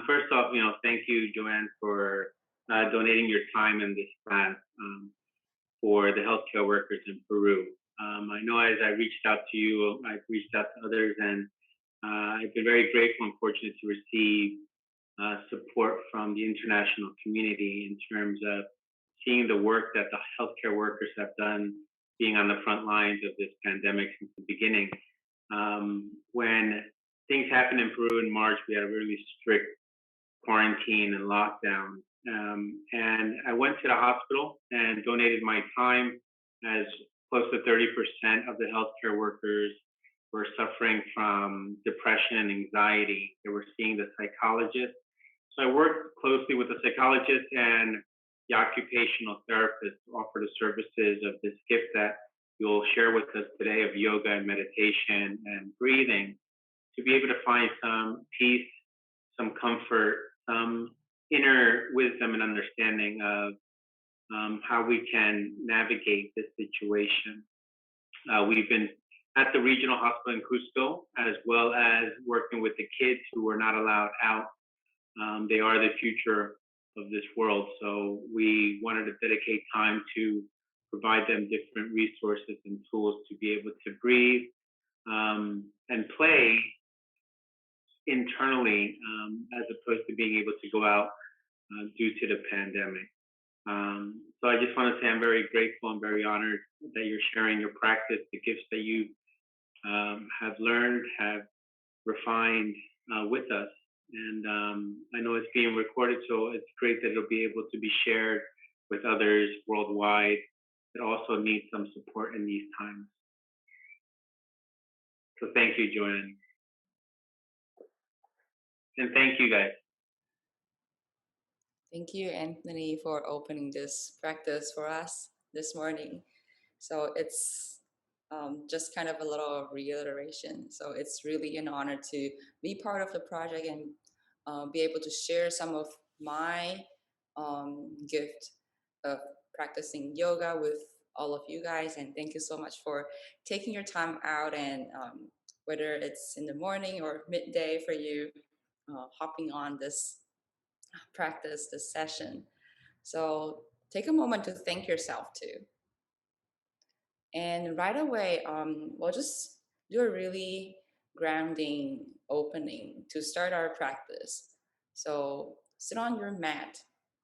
First off, thank you, Joanne, for donating your time in this class for the healthcare workers in Peru. I know as I reached out to you, I've reached out to others, and I've been very grateful and fortunate to receive support from the international community in terms of seeing the work that the healthcare workers have done, being on the front lines of this pandemic since the beginning. When things happened in Peru in March, we had a really strict quarantine and lockdown. And I went to the hospital and donated my time, as close to 30% of the healthcare workers were suffering from depression and anxiety. They were seeing the psychologist. So I worked closely with the psychologist and the occupational therapist to offer the services of this gift that you'll share with us today of yoga and meditation and breathing, to be able to find some peace, some comfort, some inner wisdom and understanding of how we can navigate this situation. We've been at the regional hospital in Cusco, as well as working with the kids who were not allowed out. They are the future of this world. So we wanted to dedicate time to provide them different resources and tools to be able to breathe and play internally, as opposed to being able to go out due to the pandemic. So I just want to say I'm very grateful and very honored that you're sharing your practice, the gifts that you have learned, have refined with us. And I know it's being recorded, so it's great that it'll be able to be shared with others worldwide that also need some support in these times. So thank you, Joanne. And thank you, guys. Thank you, Anthony, for opening this practice for us this morning. So it's just kind of a little reiteration. So it's really an honor to be part of the project and be able to share some of my gift of practicing yoga with all of you guys. And thank you so much for taking your time out, and whether it's in the morning or midday for you, hopping on this practice, this session. So take a moment to thank yourself too. And right away, we'll just do a really grounding opening to start our practice. So sit on your mat,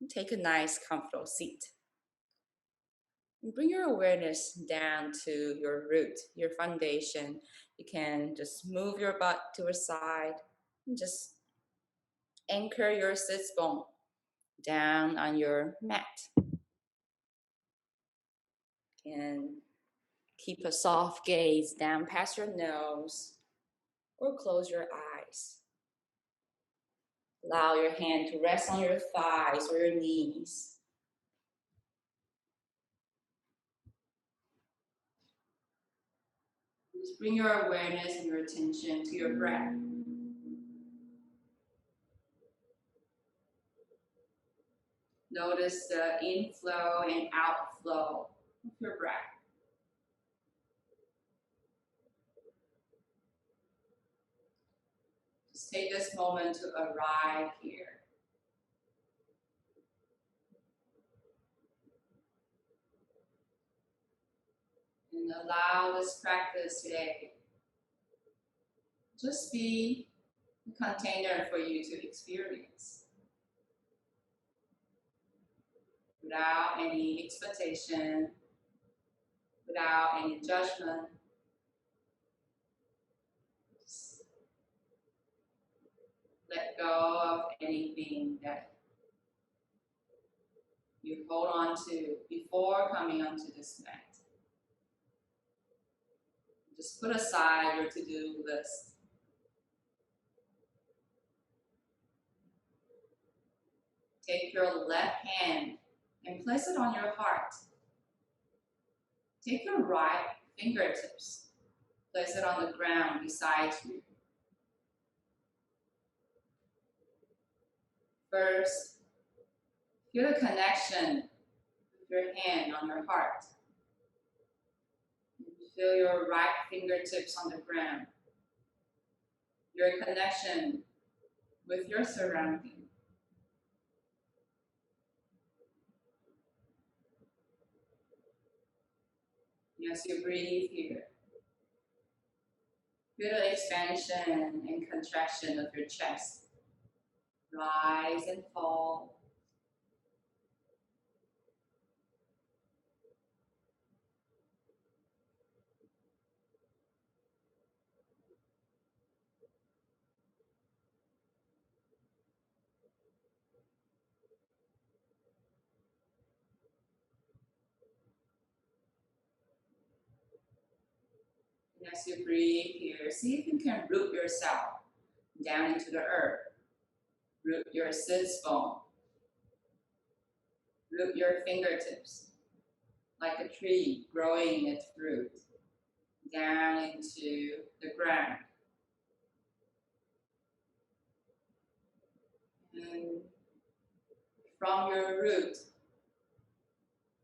take a nice comfortable seat. And bring your awareness down to your root, your foundation. You can just move your butt to a side and just anchor your sits bone down on your mat. And keep a soft gaze down past your nose or close your eyes. Allow your hand to rest on your thighs or your knees. Just bring your awareness and your attention to your breath. Notice the inflow and outflow of your breath. Just take this moment to arrive here. And allow this practice today just be a container for you to experience without any expectation, without any judgment. Just let go of anything that you hold on to before coming onto this mat. Just put aside your to-do list. Take your left hand and place it on your heart. Take your right fingertips, place it on the ground beside you. First, feel the connection with your hand on your heart. Feel your right fingertips on the ground. Your connection with your surrounding. As you breathe here, feel the expansion and contraction of your chest. Rise and fall. And as you breathe here, see if you can root yourself down into the earth. Root your sits bone. Root your fingertips like a tree growing its roots down into the ground. And from your root,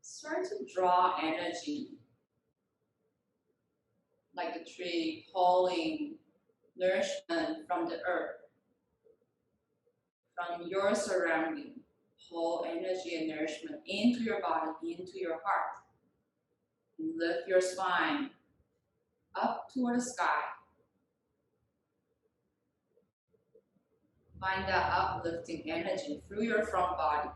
start to draw energy like a tree pulling nourishment from the earth, from your surrounding. Pull energy and nourishment into your body, into your heart. And lift your spine up toward the sky. Find that uplifting energy through your front body.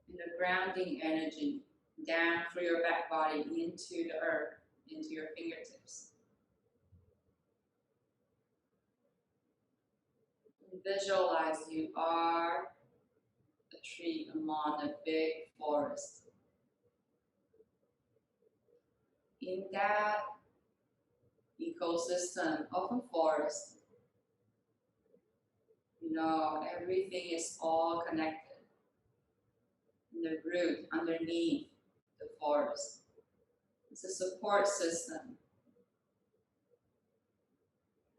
And the grounding energy down through your back body into the earth, into your fingertips. And visualize you are a tree among a big forest. In that ecosystem of a forest, you know, everything is all connected. And the root underneath the forest, it's a support system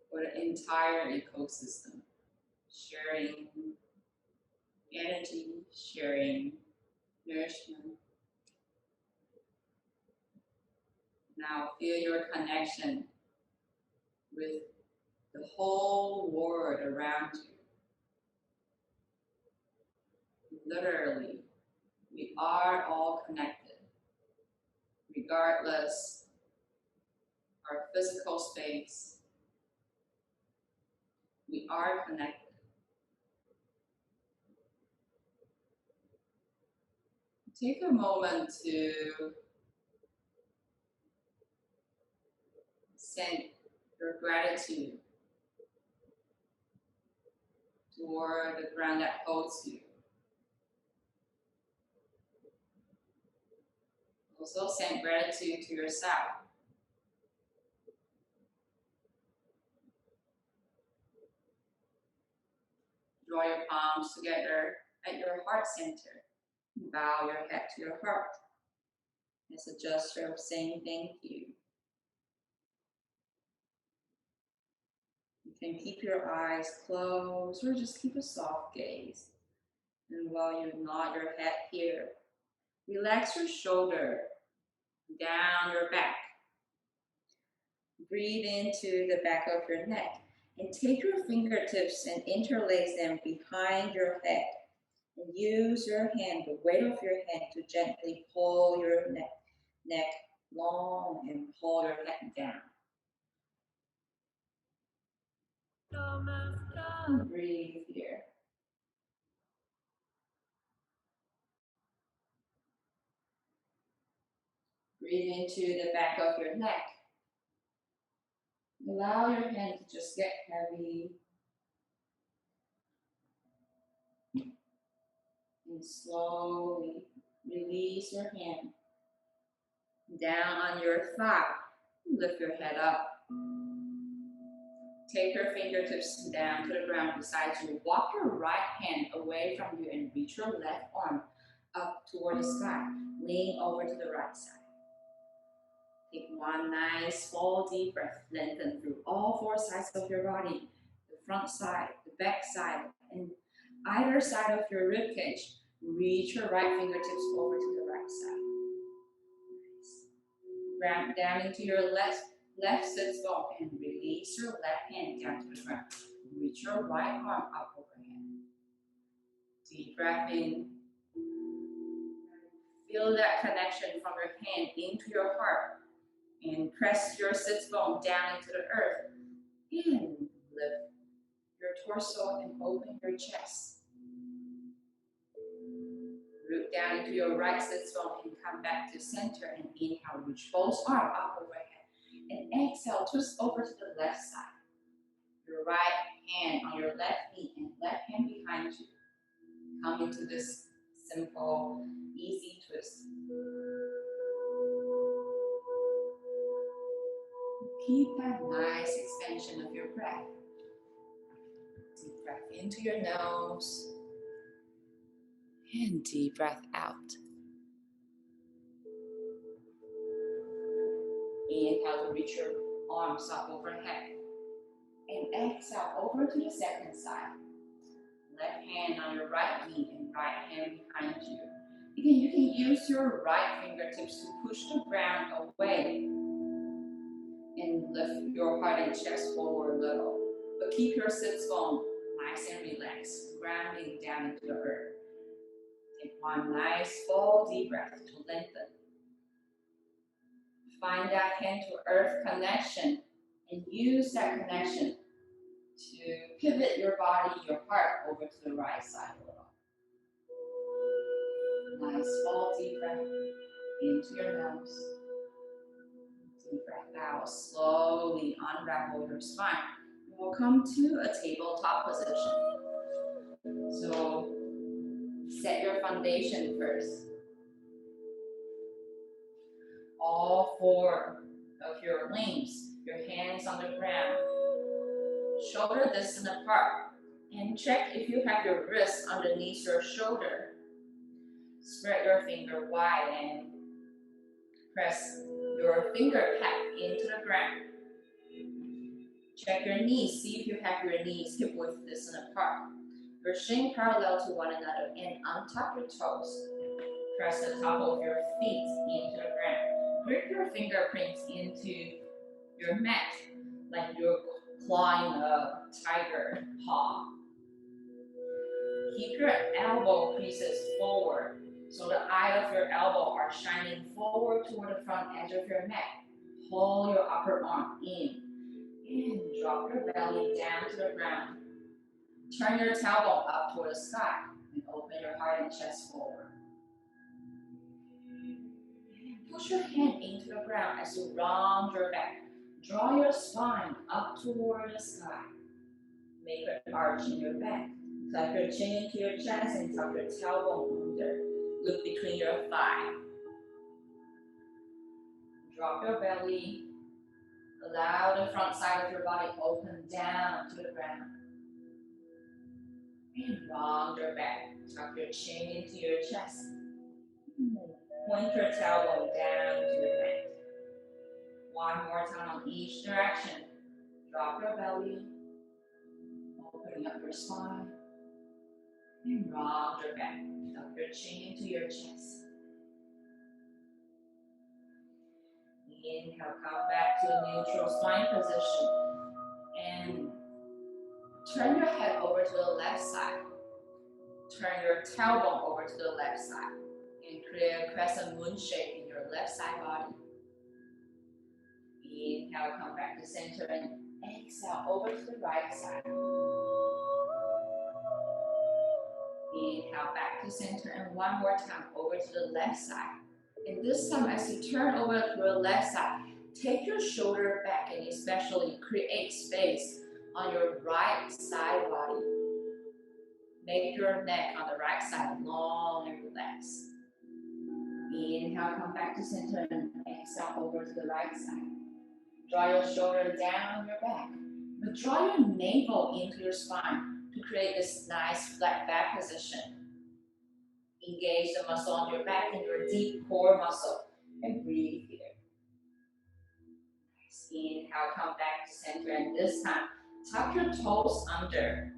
for the entire ecosystem, sharing energy, sharing nourishment. Now feel your connection with the whole world around you. Literally, we are all connected, regardless our physical space. We are connected. Take a moment to send your gratitude toward the ground that holds you. Also send gratitude to yourself. Draw your palms together at your heart center. Bow your head to your heart as a gesture of saying thank you. You can keep your eyes closed or just keep a soft gaze. And while you nod your head here, relax your shoulder down your back. Breathe into the back of your neck and take your fingertips and interlace them behind your head. And use your hand, the weight of your hand, to gently pull your neck long and pull your head down. And breathe here. Breathe into the back of your neck. Allow your hand to just get heavy. And slowly release your hand down on your thigh. Lift your head up. Take your fingertips down to the ground beside you. Walk your right hand away from you and reach your left arm up toward the sky. Lean over to the right side. Take one nice full deep breath. Lengthen through all four sides of your body. The front side, the back side, and either side of your rib cage. Reach your right fingertips over to the right side. Nice. Ground down into your left sits bone and release your left hand down to the ground. reach your right arm up overhead. Deep breath in. Feel that connection from your hand into your heart. And press your sits bone down into the earth. And lift your torso and open your chest. Root down into your right sits bone and come back to center. And inhale, reach both arms up overhead. And exhale, twist over to the left side. Your right hand on your left knee and left hand behind you. Come into this simple, easy twist. Keep that nice expansion of your breath. Deep breath into your nose. And deep breath out. Inhale to reach your arms up overhead. And exhale over to the second side. Left hand on your right knee and right hand behind you. Again, you can use your right fingertips to push the ground away. And lift your heart and chest forward a little. But keep your sits bone nice and relaxed, grounding down into the earth. Take one nice full deep breath to lengthen. Find that hand to earth connection and use that connection to pivot your body, your heart over to the right side a little. Nice full deep breath into your nose. Deep breath out. Slowly unravel your spine. We'll come to a tabletop position. So set your foundation first. All four of your limbs, your hands on the ground, shoulder distance apart, and check if you have your wrists underneath your shoulder. Spread your finger wide and press your finger pad into the ground. Check your knees, see if you have your knees hip width distance apart. Your shin parallel to one another and untap your toes. Press the top of your feet into the ground. Grip your fingerprints into your mat like you're clawing a tiger paw. Keep your elbow creases forward so the eye of your elbow are shining forward toward the front edge of your neck. Pull your upper arm in and drop your belly down to the ground. Turn your tailbone up toward the sky and open your heart and chest forward. Push your hand into the ground as you round your back. Draw your spine up toward the sky. Make an arch in your back. Tuck your chin into your chest and tuck your tailbone under. Look between your thighs. Drop your belly. Allow the front side of your body open down to the ground. And round your back. Tuck your chin into your chest. Point your tailbone down to the mat. One more time on each direction. Drop your belly. Opening up your spine. And round your back. Tuck your chin into your chest. Inhale, come back to a neutral spine position. And turn your head over to the left side. Turn your tailbone over to the left side. And create a crescent moon shape in your left side body. Inhale, come back to center and exhale over to the right side. Inhale, back to center and one more time over to the left side. And this time as you turn over to the left side, take your shoulder back and especially create space on your right side body. Make your neck on the right side long and relaxed. Inhale, come back to center and exhale over to the right side. Draw your shoulder down your back, but draw your navel into your spine to create this nice flat back position. Engage the muscle on your back and your deep core muscle and breathe here. Nice. Inhale, come back to center and this time, tuck your toes under.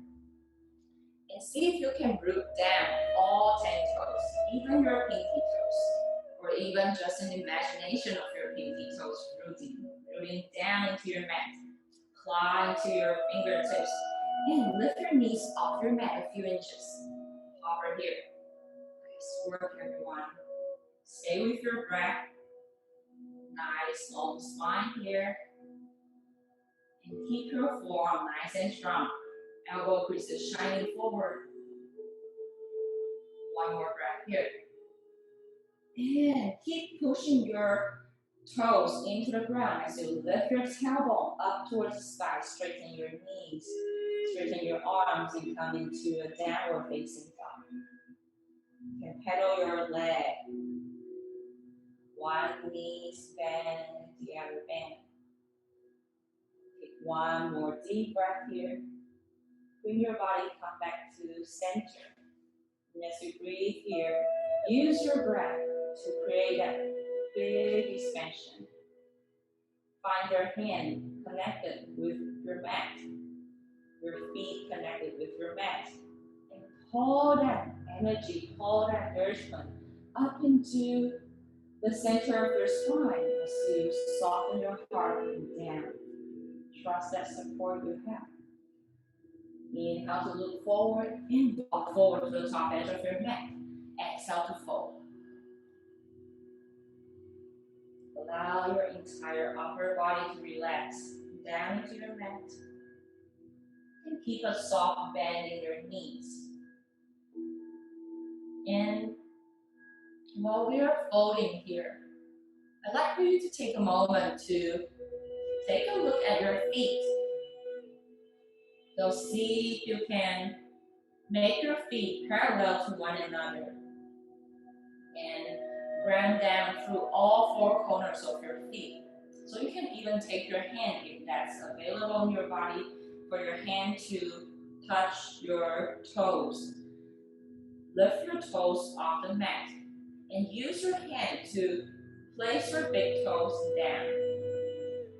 And see if you can root down all 10 toes, even your pinky toes, or even just an imagination of your pinky toes rooting down into your mat. Claw into your fingertips And lift your knees off your mat a few inches. Hover here. Nice work, everyone. Stay with your breath. Nice long spine here. And keep your forearm nice and strong. Elbow creases shining forward. One more breath here. And keep pushing your toes into the ground as you lift your tailbone up towards the sky. Straighten your knees. Straighten your arms and come into a downward facing dog. You can pedal your leg. One knee bend, the other bend. Take one more deep breath here. Bring your body, come back to center. And as you breathe here, use your breath to create that big expansion. Find your hand connected with your mat, your feet connected with your mat, and pull that energy, pull that nourishment up into the center of your spine as you soften your heart and down. Trust that support you have. Inhale to look forward and walk forward to the top edge of your mat. Exhale to fold. Allow your entire upper body to relax down into your mat. And keep a soft bend in your knees. And while we are folding here, I'd like for you to take a moment to take a look at your feet. So see if you can make your feet parallel to one another and ground down through all four corners of your feet. So you can even take your hand, if that's available in your body, for your hand to touch your toes. Lift your toes off the mat and use your hand to place your big toes down,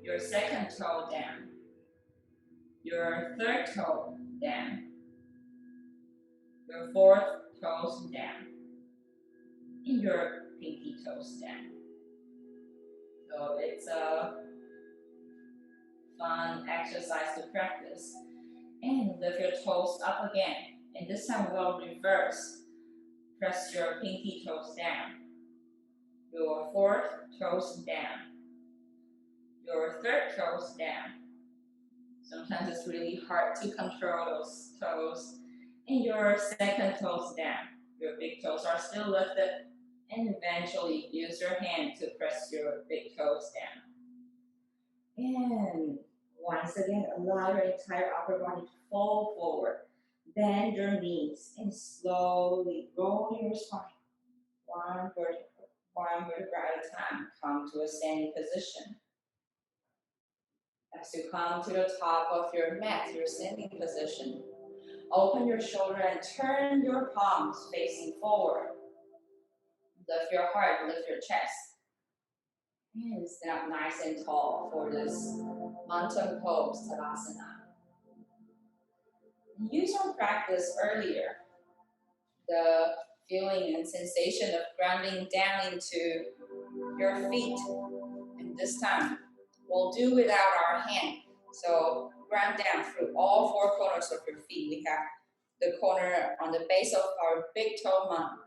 your second toe down, your third toe down, your fourth toes down, and your pinky toes down. So it's a fun exercise to practice. And lift your toes up again. And this time we'll reverse. Press your pinky toes down, your fourth toes down, your third toes down. Sometimes it's really hard to control those toes. And your second toes down. Your big toes are still lifted. And eventually use your hand to press your big toes down. And once again, allow your entire upper body to fall forward. Bend your knees and slowly roll your spine. One vertebra at a time. Come to a standing position. As you come to the top of your mat, your standing position, open your shoulder and turn your palms facing forward. Lift your heart, lift your chest. And stand up nice and tall for this mountain pose, Tadasana. Use your practice earlier, the feeling and sensation of grounding down into your feet. And this time, we'll do without our hand. So ground down through all four corners of your feet. We have the corner on the base of our big toe mound,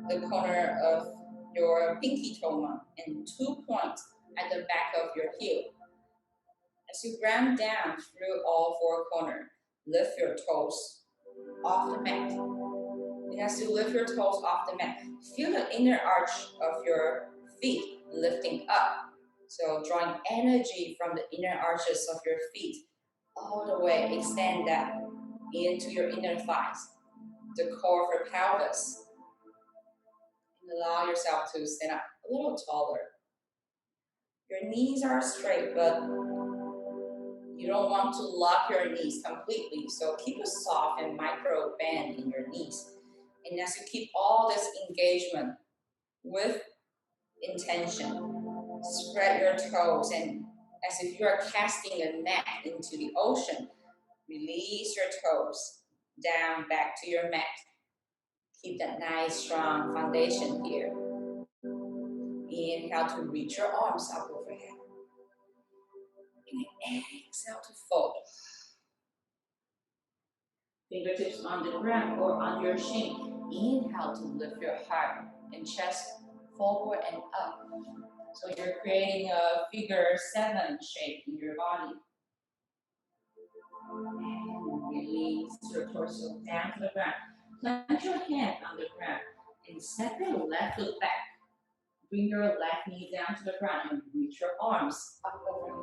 the corner of your pinky toe mound, and 2 points at the back of your heel. As you ground down through all four corners, lift your toes off the mat. And as you lift your toes off the mat, feel the inner arch of your feet lifting up. So drawing energy from the inner arches of your feet all the way, extend that into your inner thighs, the core of your pelvis. And allow yourself to stand up a little taller. Your knees are straight, but you don't want to lock your knees completely. So keep a soft and micro bend in your knees. And as you keep all this engagement with intention, spread your toes, and as if you are casting a net into the ocean, release your toes down back to your mat. Keep that nice strong foundation here. Inhale to reach your arms up overhead. And exhale to fold. Fingertips on the ground or on your shin. Inhale to lift your heart and chest forward and up. So you're creating a figure 7 shape in your body. And release your torso down to the ground. Plant your hand on the ground and step your left foot back. Bring your left knee down to the ground and reach your arms up overhead.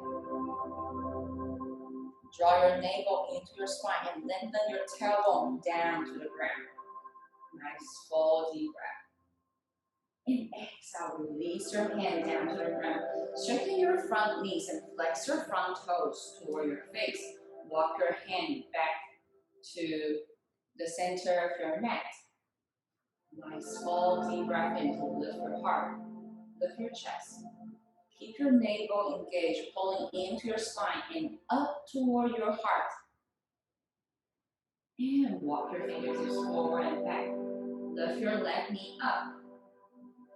Draw your navel into your spine and lengthen your tailbone down to the ground. Nice full deep breath. And exhale, release your hand down to the ground. Straighten your front knees and flex your front toes toward your face. Walk your hand back to the center of your mat. Nice full deep breath in to lift your heart, lift your chest. Keep your navel engaged, pulling into your spine and up toward your heart. And walk your fingertips forward and back. Lift your left knee up.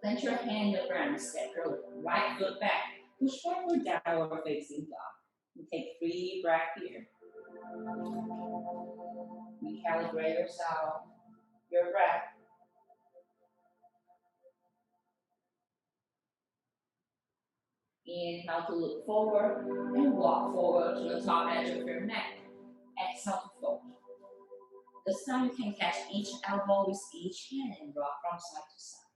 Plant your hand in the ground. Step your right foot back. Push backward downward facing dog. And take 3 breaths here. Recalibrate yourself, your breath. Inhale to look forward and walk forward to the top edge of your mat. Exhale to fold. This time you can catch each elbow with each hand and rock from side to side.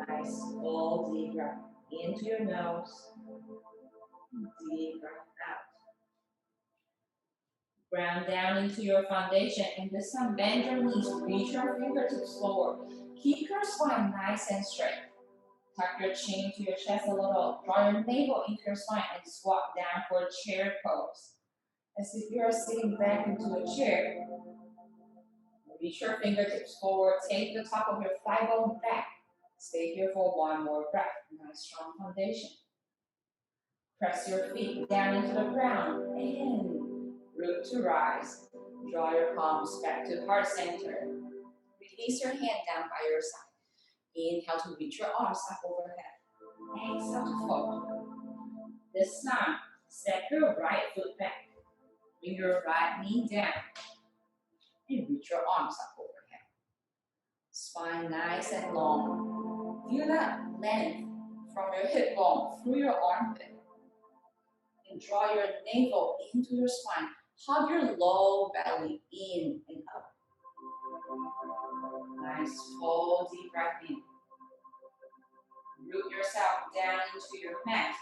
Nice, full deep breath into your nose. Deep breath out. Ground down into your foundation, and this time bend your knees, reach your fingertips forward. Keep your spine nice and straight. Tuck your chin into your chest a little. Draw your navel into your spine and squat down for a chair pose. As if you are sitting back into a chair. Reach your fingertips forward. Take the top of your thigh bone back. Stay here for one more breath. Nice strong foundation. Press your feet down into the ground and root to rise. Draw your palms back to heart center. Release your hand down by your side. Inhale to reach your arms up overhead. Exhale to fold. This time, step your right foot back. Bring your right knee down and reach your arms up overhead. Spine nice and long. Feel that length from your hip bone through your armpit. And draw your navel into your spine. Hug your low belly in and up. Nice full deep breath in. Root yourself down into your mat.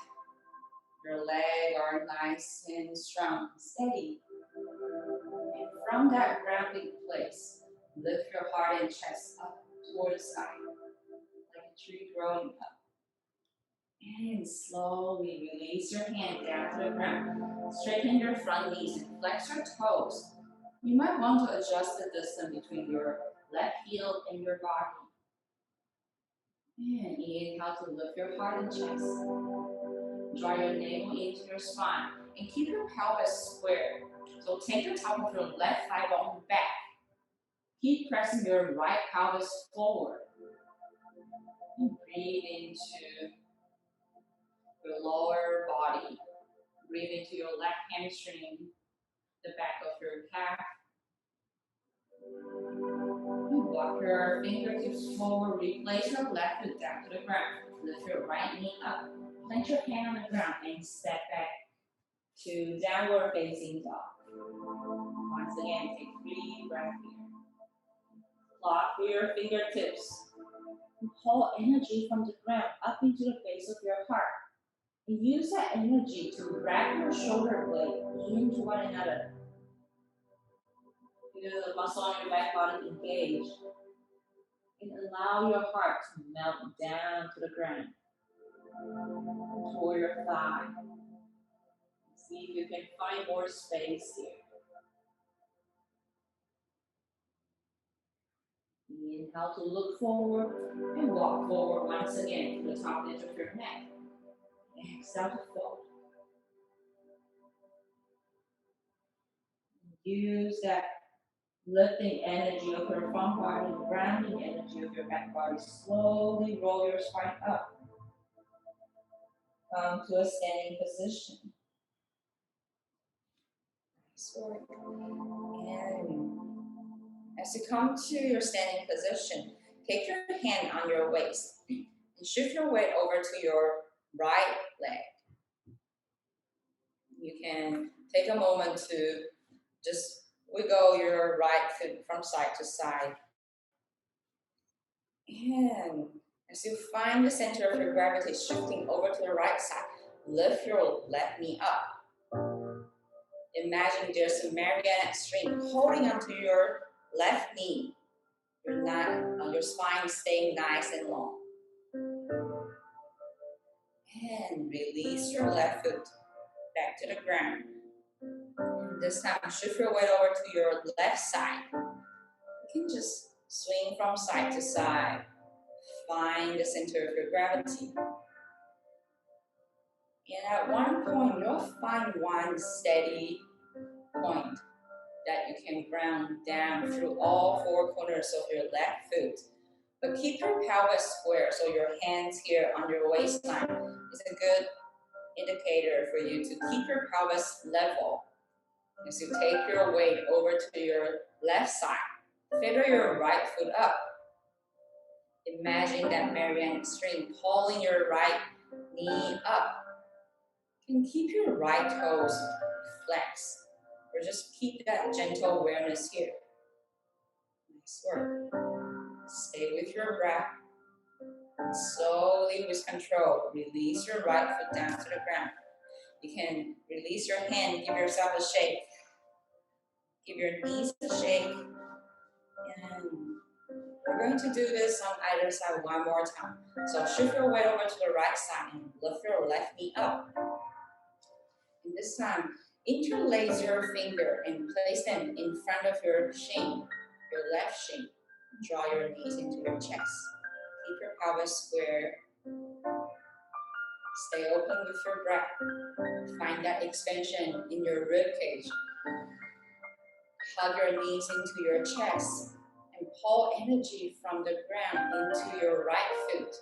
Your legs are nice and strong, steady. And from that grounding place, lift your heart and chest up toward the sky, like a tree growing up. And slowly release your hand down to the ground. Straighten your front knees and flex your toes. You might want to adjust the distance between your left heel and your body. And inhale to lift your heart and chest. Draw your navel into your spine and keep your pelvis square. So take the top of your left thigh bone back. Keep pressing your right pelvis forward. And breathe into your lower body. Breathe into your left hamstring, the back of your calf. Walk your fingertips forward. Replace your left foot down to the ground. Lift your right knee up. Plant your hand on the ground and step back to downward facing dog. Once again, take 3 breaths here. Lock your fingertips. Pull energy from the ground up into the base of your heart. And use that energy to wrap your shoulder blade into one another. Feel the muscle on your back body engage. And allow your heart to melt down to the ground. Toward your thigh. See if you can find more space here. Inhale to look forward and walk forward once again to the top edge of your neck. Exhale to fold. Use that lifting energy of your front body, grounding energy of your back body. Slowly roll your spine up. Come to a standing position. work. And as you come to your standing position, take your hand on your waist and shift your weight over to your right leg. You can take a moment to just wiggle your right foot from side to side. And as you find the center of your gravity shifting over to the right side, lift your left knee up. Imagine there's a marionette string holding onto your left knee. Your spine staying nice and long. And release your left foot back to the ground. And this time, shift your weight over to your left side. You can just swing from side to side. Find the center of your gravity. And at one point, you'll find one steady point that you can ground down through all four corners of your left foot. But keep your pelvis square, so your hands here on your waistline is a good indicator for you to keep your pelvis level. As you take your weight over to your left side, feather your right foot up. Imagine that marionette string pulling your right knee up. You can keep your right toes flexed, or just keep that gentle awareness here. Nice work. Stay with your breath. Slowly, with control, release your right foot down to the ground. You can release your hand, give yourself a shake. Give your knees a shake. And we're going to do this on either side one more time. So shift your weight over to the right side and lift your left knee up. And this time, interlace your finger and place them in front of your shin, your left shin. Draw your knees into your chest. Keep your pelvis square. Stay open with your breath. Find that expansion in your rib cage. Hug your knees into your chest and pull energy from the ground into your right foot.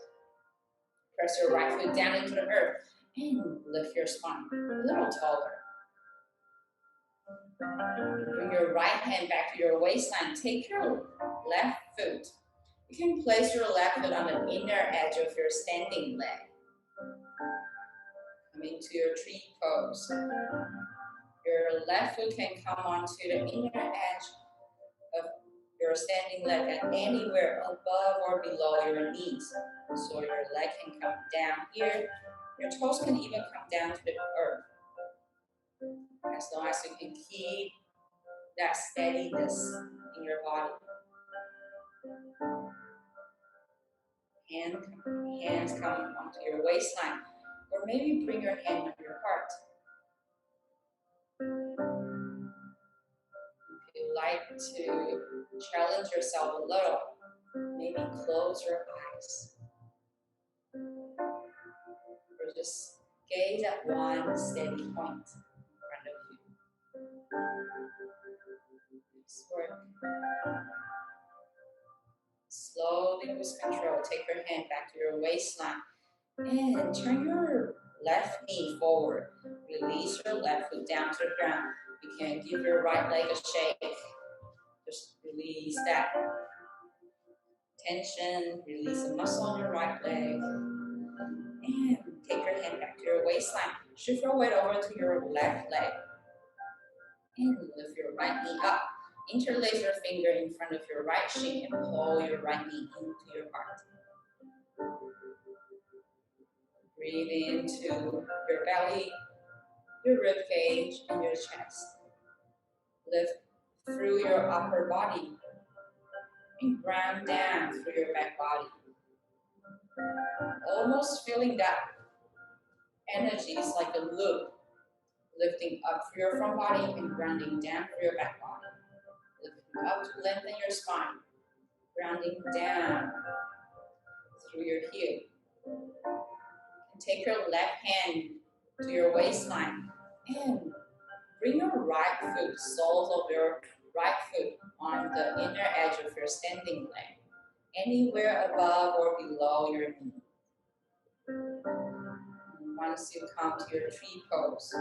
Press your right foot down into the earth and lift your spine a little taller. Bring your right hand back to your waistline. Take your left foot. You can place your left foot on the inner edge of your standing leg. Coming to your tree pose. Your left foot can come onto the inner edge of your standing leg and anywhere above or below your knees. So your leg can come down here. Your toes can even come down to the earth. As long as you can keep that steadiness in your body. Hands come onto your waistline, or maybe bring your hand on your heart. If you like to challenge yourself a little, maybe close your eyes. Or just gaze at one steady point in front of you. Nice work. Slowly, with control, take your hand back to your waistline and turn your left knee forward. Release your left foot down to the ground. You can give your right leg a shake. Just release that tension. Release the muscle on your right leg. And take your hand back to your waistline. Shift your weight over to your left leg. And lift your right knee up. Interlace your finger in front of your right shin and pull your right knee into your heart. Breathe into your belly, your rib cage, and your chest. Lift through your upper body and ground down through your back body. Almost feeling that energy is like a loop, lifting up through your front body and grounding down through your back body. Lifting up to lengthen your spine, grounding down through your heel. And take your left hand to your waistline and bring your right foot, soles of your right foot on the inner edge of your standing leg, anywhere above or below your knee. And once you come to your tree pose,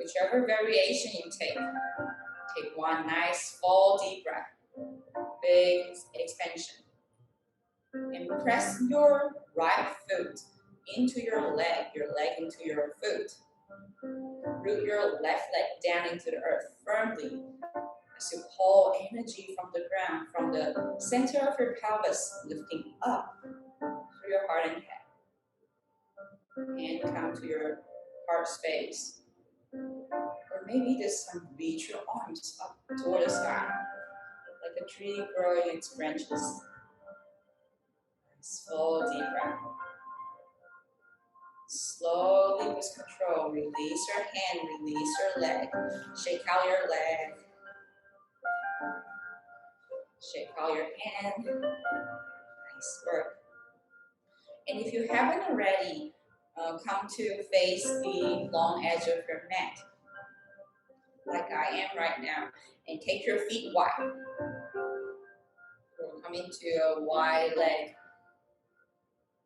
Whichever variation you take one nice full deep breath, big expansion. And press your right foot into your leg into your foot. Root your left leg down into the earth firmly as you pull energy from the ground, from the center of your pelvis, lifting up through your heart and head. And come to your heart space. Or maybe this time, reach your arms up toward the sky, like a tree growing its branches. Slow, deep breath. Slowly, with control, release your hand, release your leg. Shake out your leg. Shake out your hand. Nice work. And if you haven't already, come to face the long edge of your mat, like I am right now, and take your feet wide. We'll come into a wide leg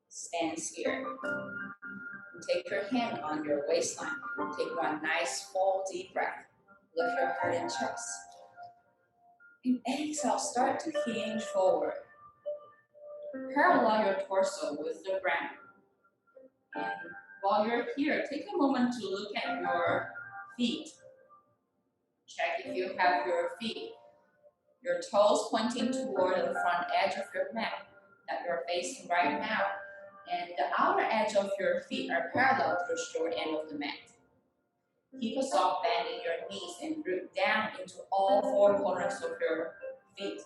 stance here. And take your hand on your waistline. Take one nice full deep breath. Lift your heart and chest. And exhale, start to hinge forward. Parallel your torso with the ground. And while you're here, take a moment to look at your feet. Check if you have your feet, your toes pointing toward the front edge of your mat that you're facing right now. And the outer edge of your feet are parallel to the short end of the mat. Keep a soft bend in your knees and root down into all four corners of your feet.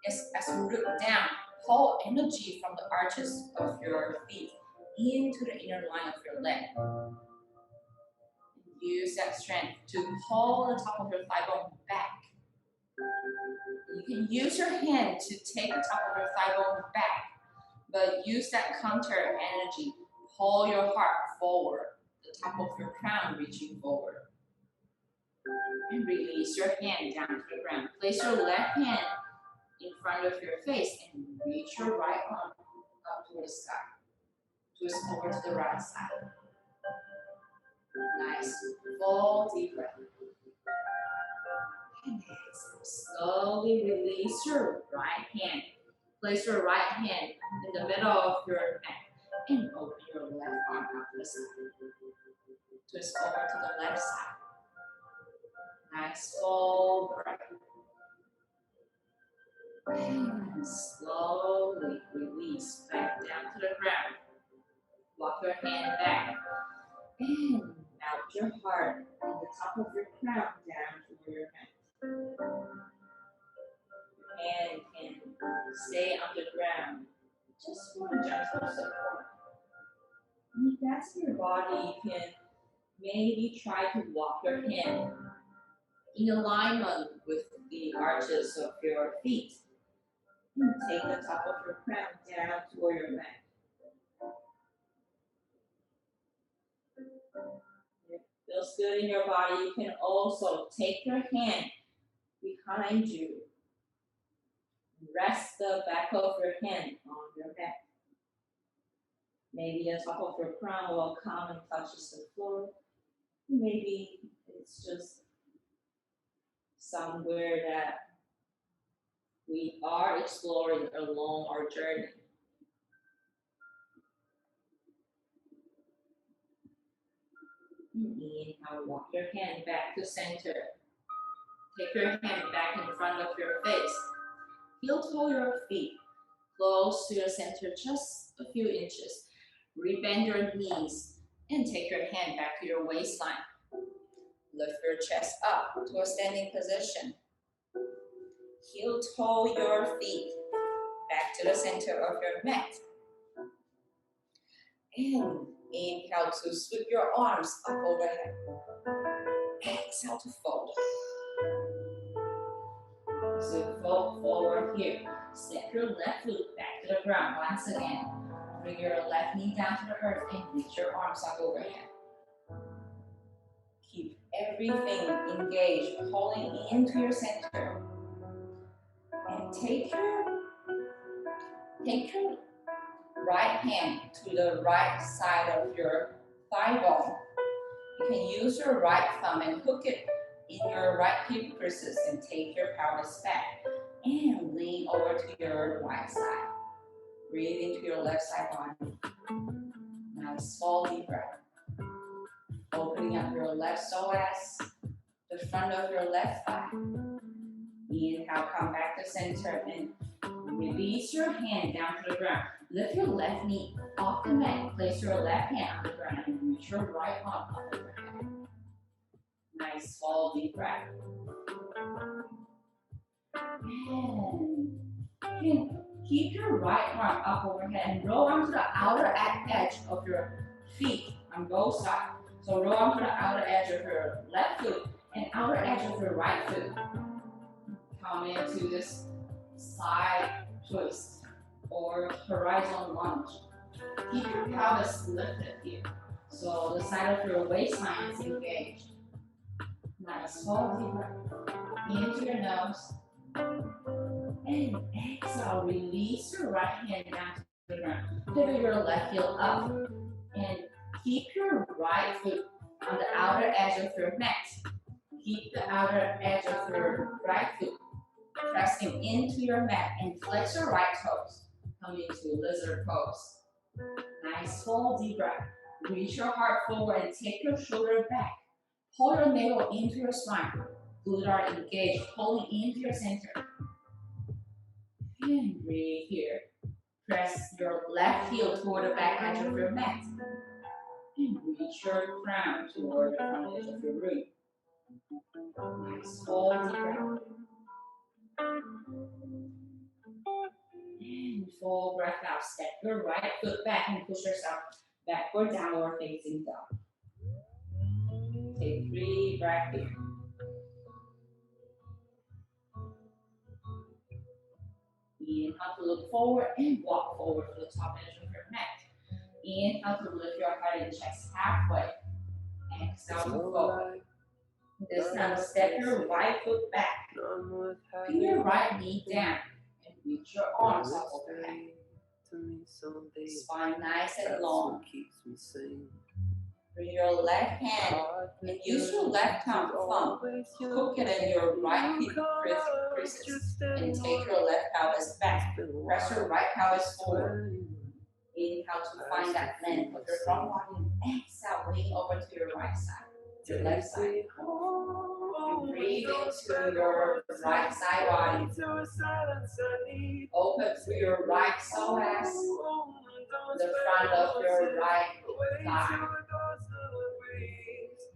As you root down, pull energy from the arches of your feet into the inner line of your leg. Use that strength to pull the top of your thigh bone back. You can use your hand to take the top of your thigh bone back, but use that counter energy. Pull your heart forward, the top of your crown reaching forward. And release your hand down to the ground. Place your left hand in front of your face and reach your right arm up to the sky. Twist over to the right side. Nice, full deep breath. And exhale. Slowly release your right hand. Place your right hand in the middle of your neck and open your left arm up to the side. Twist over to the left side. Nice full breath. And slowly release back down to the ground. Walk your hand back. And melt your heart and the top of your crown down to your neck. Your hand can stay on the ground just for a gentle support. And if that's your body, you can maybe try to walk your hand in alignment with the arches of your feet. And take the top of your crown down toward your neck. If it feels good in your body, you can also take your hand behind you. Rest the back of your hand on your neck. Maybe the top of your crown will come and touches the floor. Maybe it's just somewhere that we are exploring along our journey. Inhale, walk your hand back to center. Take your hand back in front of your face. Heel toe your feet close to your center, just a few inches. Rebend your knees and take your hand back to your waistline. Lift your chest up to a standing position. Heel toe your feet back to the center of your mat. And inhale to sweep your arms up overhead. Exhale to fold. So fold forward here. Step your left foot back to the ground once again. Bring your left knee down to the earth and reach your arms up overhead. Keep everything engaged, pulling into your center. And take your right hand to the right side of your thigh bone. You can use your right thumb and hook it in your right hip creases and take your pelvis back and lean over to your right side. Breathe into your left side body. Nice, slow, deep breath. Opening up your left psoas, the front of your left thigh. Inhale, come back to center and release your hand down to the ground. Lift your left knee off the mat. Place your left hand on the ground and reach your right arm up overhead. Nice, slow, deep breath. And keep your right arm up overhead and roll onto the outer edge of your feet on both sides. So roll onto the outer edge of your left foot and outer edge of your right foot. Come into this side twist or horizontal lunge. Keep your pelvis lifted here. So the side of your waistline is engaged. Nice, slow, deep breath. Into your nose. And exhale, release your right hand down to the ground. Pivot your left heel up. And keep your right foot on the outer edge of your mat. Keep the outer edge of your right foot pressing into your mat and flex your right toes. Come into lizard pose. Nice, full deep breath. Reach your heart forward and take your shoulder back. Pull your navel into your spine. Glutes are engaged, pulling into your center. And breathe here. Press your left heel toward the back edge of your mat. And reach your crown toward the front edge of your room. Nice, full deep breath. And full breath out. Step your right foot back and push yourself backward, downward facing dog. Take 3 breaths here. Inhale to look forward and walk forward to the top edge of your mat. Inhale to lift your heart and chest halfway. Exhale to forward. This time, step your right foot back. Pin your right knee down and reach your arms up overhead. Spine nice and long. Bring your left hand and use your left thumb, hook it in your right hip creases and take your left pelvis back. Press your right pelvis forward. Inhale to find that length of your front body. Exhale, lean over to your right side, your left side. And breathe into your right side body. Open through your right psoas, the front of your right thigh.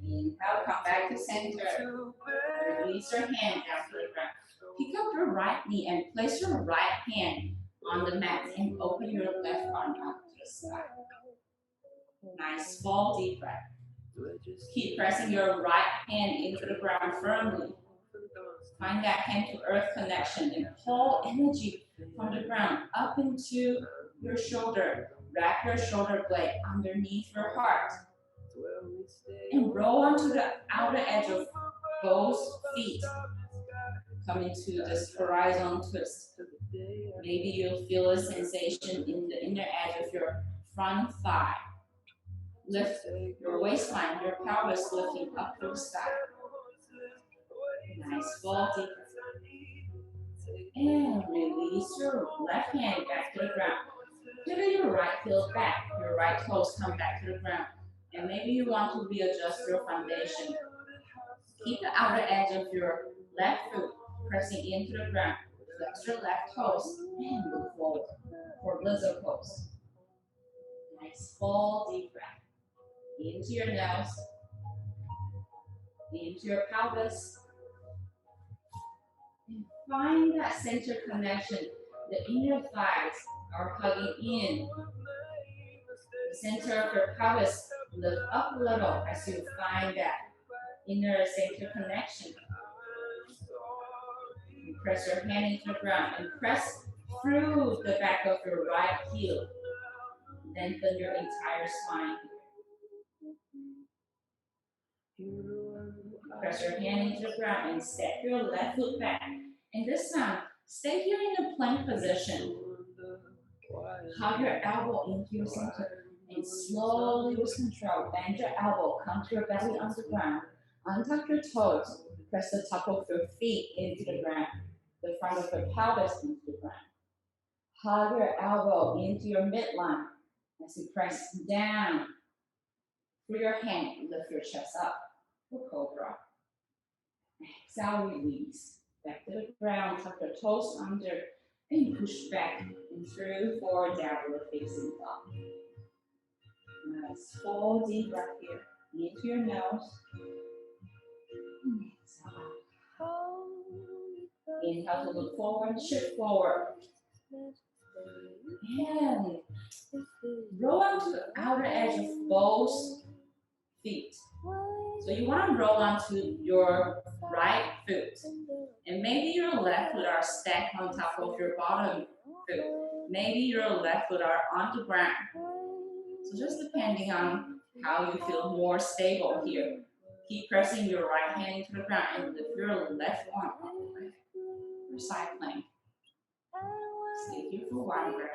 Inhale, come back to center. Release your hand down to the ground. Pick up your right knee and place your right hand on the mat and open your left arm up to the sky. Nice, full deep breath. Keep pressing your right hand into the ground firmly. Find that hand to earth connection and pull energy from the ground up into your shoulder. Wrap your shoulder blade underneath your heart. And roll onto the outer edge of both feet. Come into this horizontal twist. Maybe you'll feel a sensation in the inner edge of your front thigh. Lift your waistline, your pelvis lifting up to the sky. Nice, full deep breath. And release your left hand back to the ground. Pivot your right heel back. Your right toes come back to the ground. And maybe you want to readjust your foundation. Keep the outer edge of your left foot pressing into the ground. Flex your left toes and move forward for lizard pose. Nice, full deep breath. Into your nose, into your pelvis. And find that center connection. The inner thighs are hugging in. The center of your pelvis lift up a little as you find that inner center connection. You press your hand into the ground and press through the back of your right heel. Lengthen your entire spine. Press your hand into the ground and step your left foot back. And this time, stay here in the plank position. Hug your elbow into your center And slowly with control, bend your elbow, come to your belly on the ground. Untuck your toes, press the top of your feet into the ground, the front of your pelvis into the ground. Hug your elbow into your midline as you press down through your hand, lift your chest up for cobra. Exhale, release. Back to the ground, tuck your toes under, and push back and through for downward facing dog. Nice, full deep breath here. Into your nose. And exhale. Inhale to look forward, shift forward. And roll onto the outer edge of both feet. So you want to roll onto your right foot. And maybe your left foot are stacked on top of your bottom foot. Maybe your left foot are on the ground. So just depending on how you feel more stable here. Keep pressing your right hand into the ground and lift your left arm up. Your side plank. Stay here for one breath.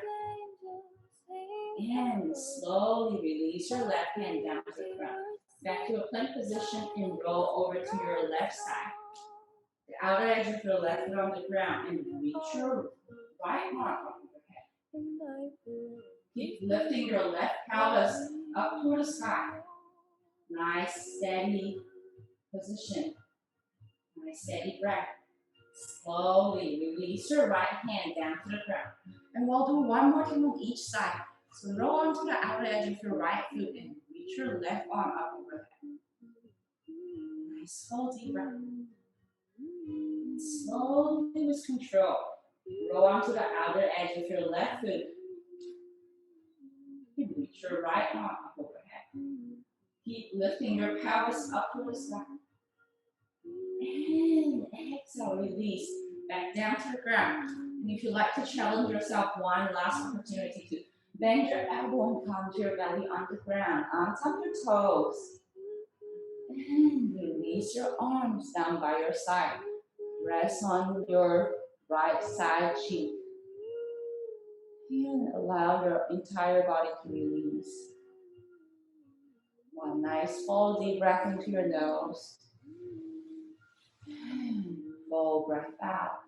And slowly release your left hand down to the ground. Back to a plank position and roll over to your left side. The outer edge of your left foot on the ground and reach your right arm up overhead. Keep lifting your left pelvis up toward the sky. Nice, steady position. Nice, steady breath. Slowly release your right hand down to the ground. And we'll do one more time on each side. So roll onto the outer edge of your right foot and reach your left arm up overhead. Nice, full deep breath. And slowly with control, roll onto the outer edge of your left foot. And reach your right arm up overhead. Keep lifting your pelvis up to the sky. And exhale, release back down to the ground. And if you'd like to challenge yourself, one last opportunity to bend your elbow and come to your belly on the ground. Untap your toes. And release your arms down by your side. Rest on your right side cheek. And allow your entire body to release. One nice full deep breath into your nose. And full breath out.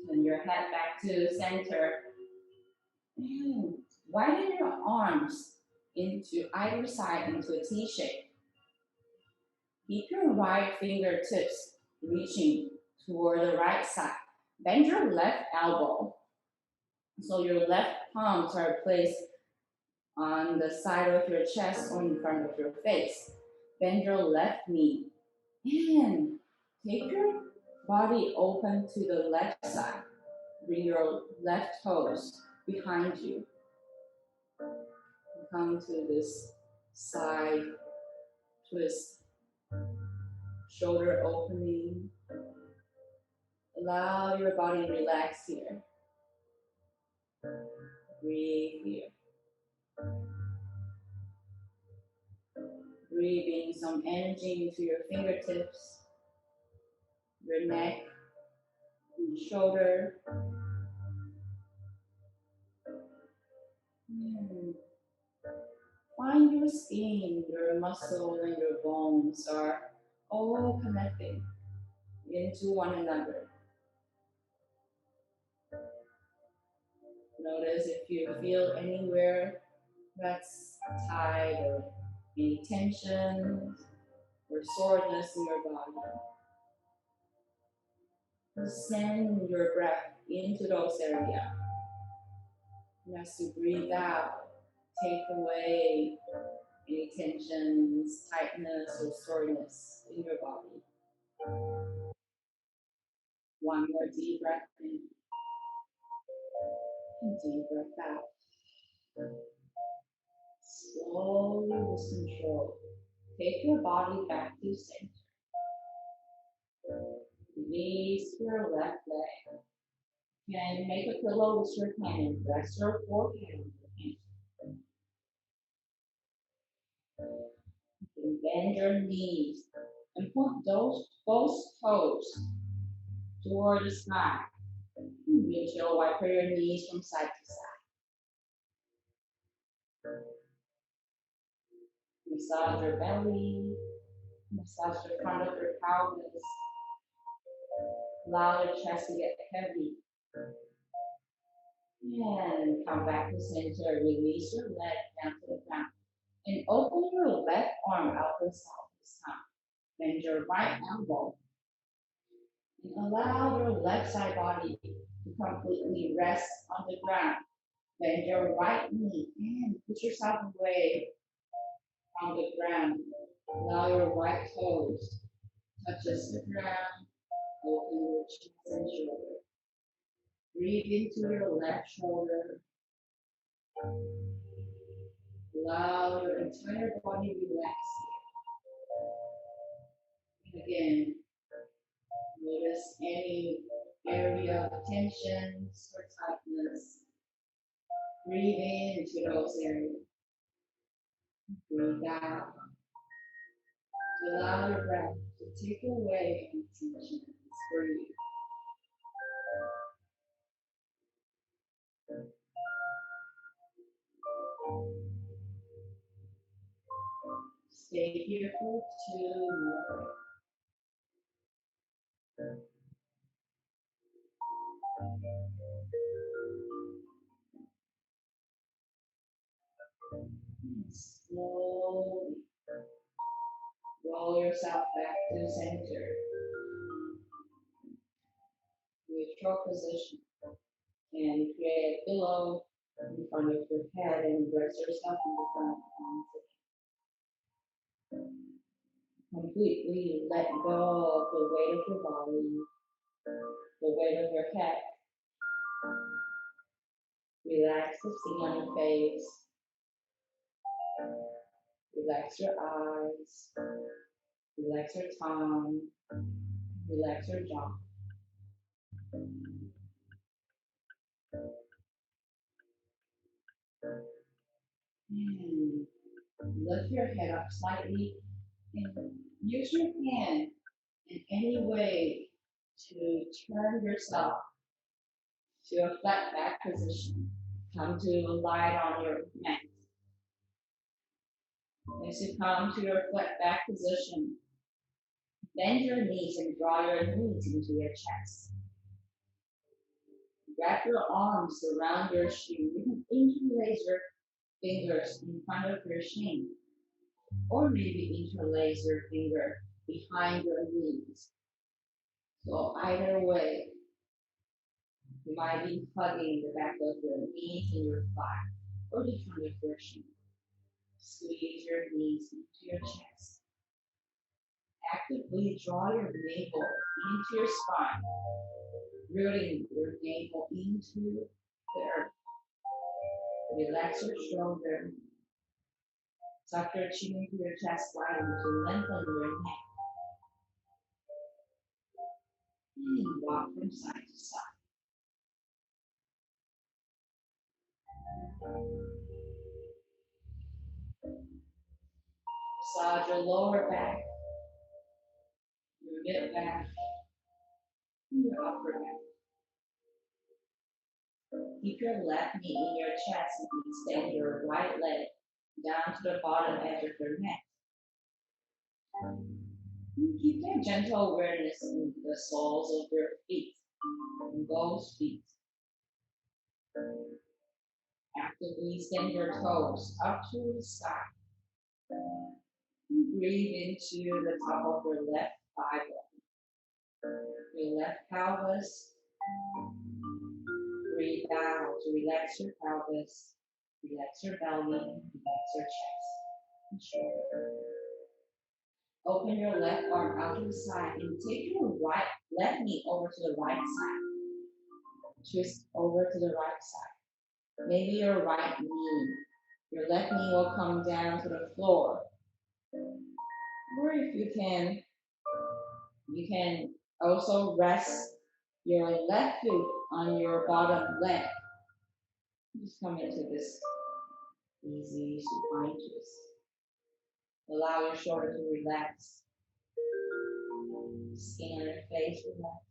Turn your head back to center. And widen your arms into either side into a T shape. Keep your right fingertips reaching toward the right side. Bend your left elbow. So your left palms are placed on the side of your chest or in front of your face. Bend your left knee. And take your body open to the left side. Bring your left toes behind you. Come to this side twist. Shoulder opening. Allow your body to relax here. Breathe here. Breathing some energy into your fingertips, your neck, shoulder. Find your skin, your muscle, and your bones are all connected into one another. Notice if you feel anywhere that's tight or any tension or soreness in your body. Send your breath into those areas. And as you breathe out, take away any tensions, tightness, or soreness in your body. One more deep breath in. And deep breath out. Slowly with control. Take your body back to center. Release your left leg. And make a pillow with your hand and rest your forehead on your hand. You can bend your knees and point both toes toward the sky. Reach your wipe your knees from side to side. Massage your belly, massage the front of your pelvis. Allow your chest to get heavy. And come back to center. Release your leg down to the ground. And open your left arm out the side this time. Bend your right elbow. And allow your left side body to completely rest on the ground. Bend your right knee and put yourself away from the ground. Allow your right toes touches the ground. Open your chest and shoulder. Breathe into your left shoulder. Allow your entire body relax. And again, notice any area of tensions or tightness. Breathe into those areas. Breathe out. To allow your breath to take away any tensions. Breathe. Stay here for 2 more. Slowly roll yourself back to center. Neutral position. And create a pillow in front of your head and rest yourself in the front. Completely let go of the weight of your body, the weight of your head. Relax the skin on your face. Relax your eyes. Relax your tongue. Relax your jaw. And lift your head up slightly and use your hand in any way to turn yourself to a flat back position. Come to lie on your mat. As you come to your flat back position, bend your knees and draw your knees into your chest. Wrap your arms around your shin. You can interlace your fingers in front of your shin, or maybe interlace your finger behind your knees. So either way, you might be hugging the back of your knees and your thigh, or the front of your shin. Squeeze your knees into your chest. Actively draw your navel into your spine, rooting your navel into the earth. Relax your shoulder. Tuck your chin into your chest slightly to lengthen your neck. And rock from side to side. Massage your lower back, your mid back, and your upper back. Keep your left knee in your chest and extend your right leg down to the bottom edge of your neck. Keep your gentle awareness in the soles of your feet, and both feet. Actively send your toes up to the sky. Breathe into the top of your left thigh bone, your left pelvis. Breathe out to relax your pelvis, relax your belly, relax your chest and shoulder. Open your left arm out to the side and take your left knee over to the right side. Twist over to the right side. Maybe your right knee. Your left knee will come down to the floor. Or if you can also rest your left foot on your bottom leg. Just come into this easy supine twist. Allow your shoulder to relax. Skin on your face relax.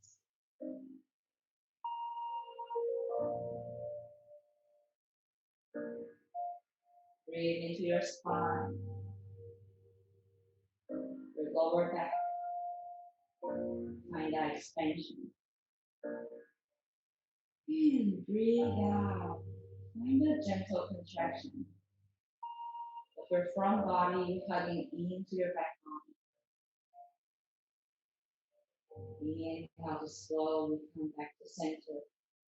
Breathe into your spine. lower back. Find that expansion. And breathe out. Find a gentle contraction of your front body hugging into your back body. Inhale to slowly come back to center.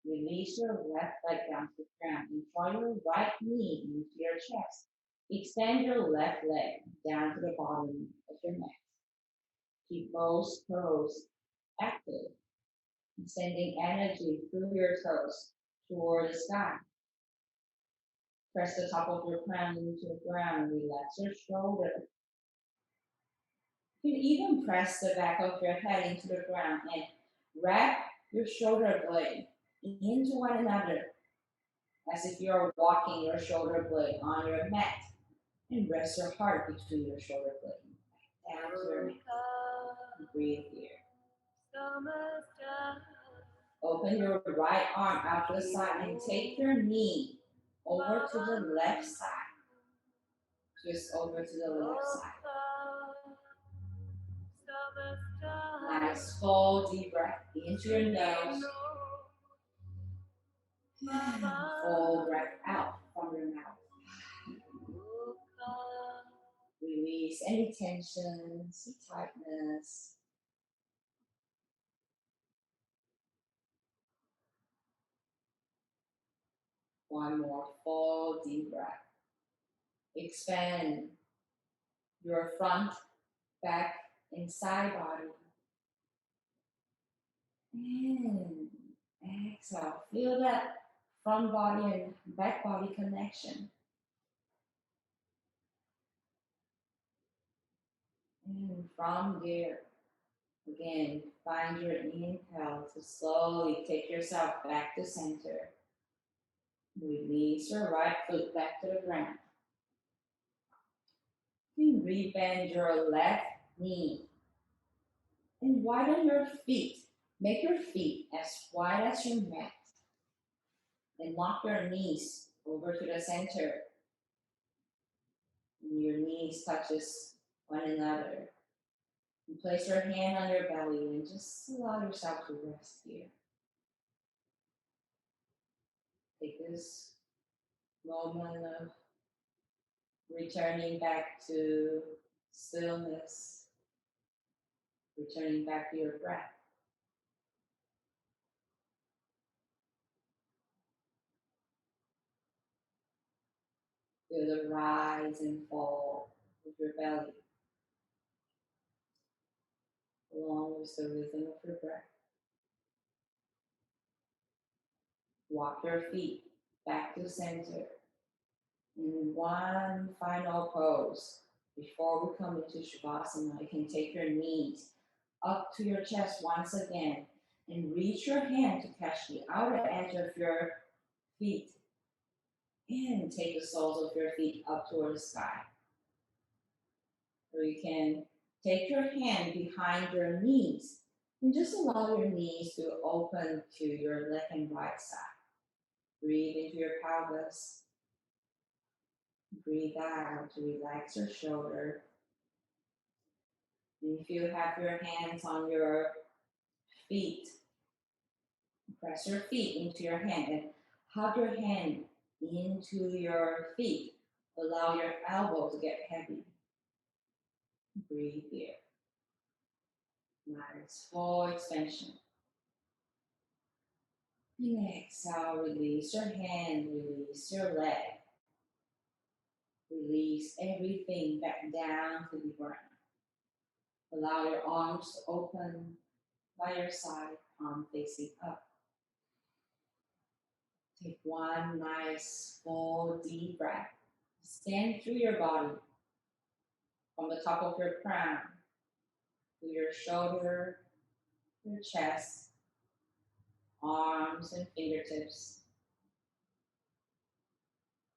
Release your left leg down to the ground and draw your right knee into your chest. Extend your left leg down to the bottom of your mat. Keep both toes active, sending energy through your toes toward the sky. Press the top of your crown into the ground. Relax your shoulder. You can even press the back of your head into the ground and wrap your shoulder blade into one another as if you are walking your shoulder blade on your mat. And rest your heart between your shoulder blade. Down to your mat. Breathe here. Open your right arm out to the side and take your knee over to the left side. Just over to the left side. Nice full deep breath into your nose. Full breath out from your mouth. Release any tensions, tightness. One more full deep breath. Expand your front, back, and side body. And exhale. Feel that front body and back body connection. And from there, again, find your inhale to slowly take yourself back to center. Release your right foot back to the ground. You rebend your left knee and widen your feet. Make your feet as wide as your mat. And lock your knees over to the center. And your knees touches one another. And place your hand on your belly and just allow yourself to rest here. Take this moment of returning back to stillness, returning back to your breath. Feel the rise and fall of your belly, along with the rhythm of your breath. Walk your feet back to center. In one final pose, before we come into Shavasana, you can take your knees up to your chest once again and reach your hand to catch the outer edge of your feet and take the soles of your feet up toward the sky. Or you can take your hand behind your knees and just allow your knees to open to your left and right side. Breathe into your pelvis. Breathe out to relax your shoulder. And if you have your hands on your feet, press your feet into your hand and hug your hand into your feet. Allow your elbow to get heavy. Breathe here. Nice full extension. And exhale, release your hand, release your leg. Release everything back down to the ground. Allow your arms to open by your side, palm facing up. Take one nice, full, deep breath. Scan through your body from the top of your crown to your shoulder, your chest, arms and fingertips,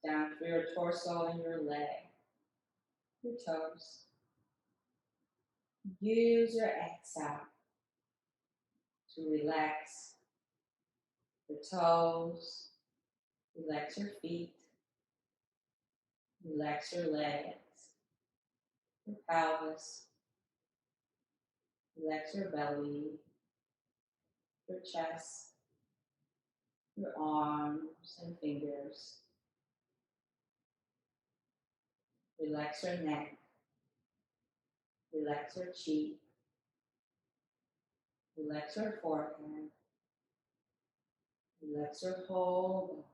down through your torso and your leg, your toes. Use your exhale to relax your toes, relax your feet, relax your legs, your pelvis, Relax your belly, your chest, your arms and fingers. Relax your neck, relax your cheek, relax your forehead, relax your whole body.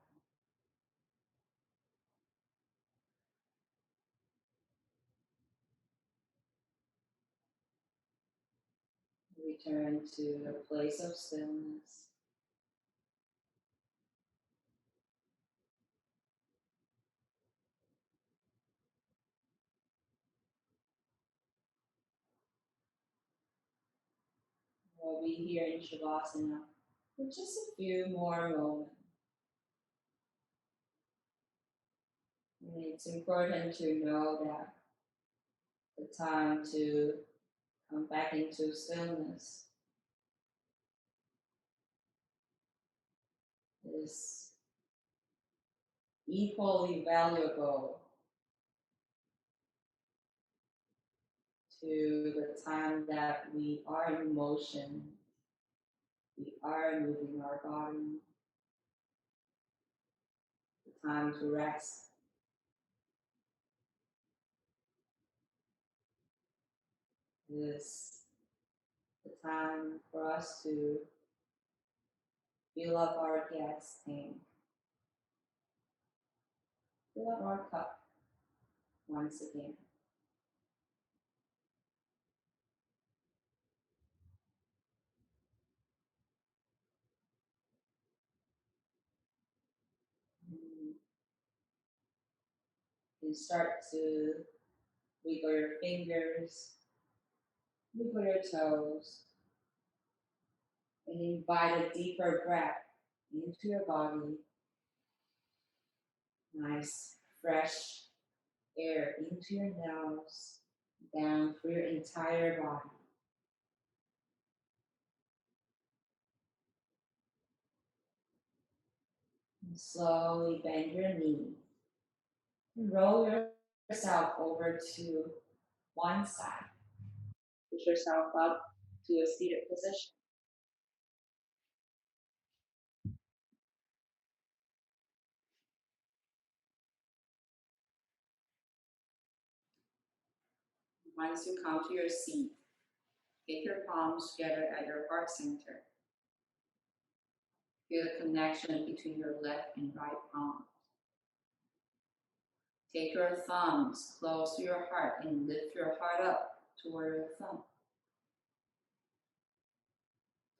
Return to a place of stillness. We'll be here in Shavasana for just a few more moments. And it's important to know that the time to come back into stillness is equally valuable to the time that we are in motion, we are moving our body, the time to rest is the time for us to fill up our gas tank, fill up our cup once again. You start to wiggle your fingers, wiggle your toes, and invite a deeper breath into your body. Nice, fresh air into your nose, down through your entire body. And slowly bend your knee and roll yourself over to one side. Push yourself up to a seated position. Once you come to your seat, take your palms together at your heart center. Feel the connection between your left and right palm. Take your thumbs close to your heart and lift your heart up toward your thumb.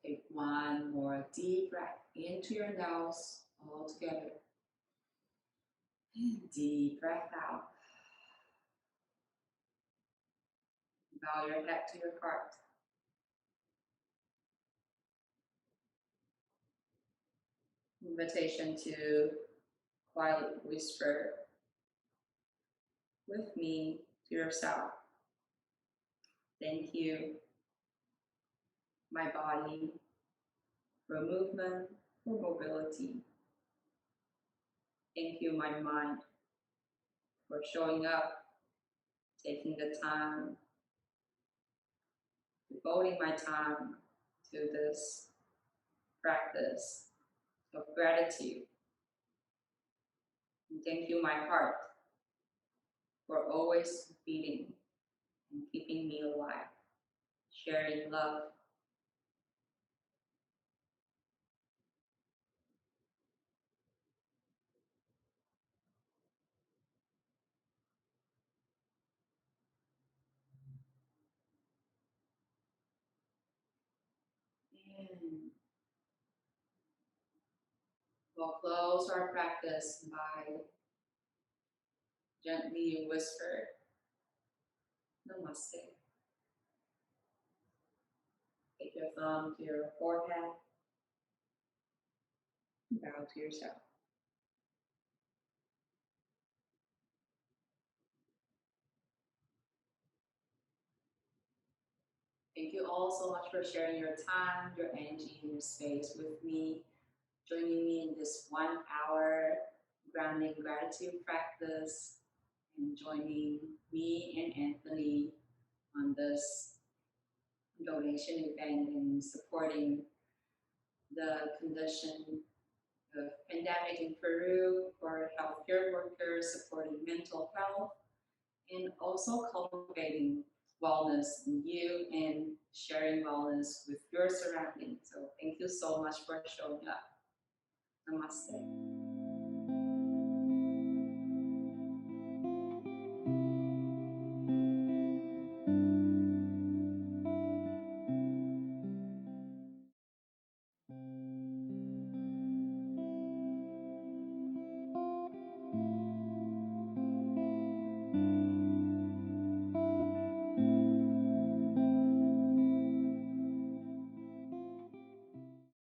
Take one more deep breath into your nose all together. And deep breath out. Bow your head to your heart. Invitation to quietly whisper with me to yourself. Thank you, my body, for movement, for mobility. Thank you, my mind, for showing up, taking the time, devoting my time to this practice of gratitude. And thank you, my heart, for always beating and keeping me alive, sharing love. And we'll close our practice by gently whisper, Namaste. Take your thumb to your forehead, bow to yourself. Thank you all so much for sharing your time, your energy, and your space with me, joining me in this 1 hour grounding gratitude practice, and joining me and Anthony on this donation event and supporting the condition of pandemic in Peru for healthcare workers, supporting mental health, and also cultivating wellness in you and sharing wellness with your surroundings. So thank you so much for showing up. Namaste.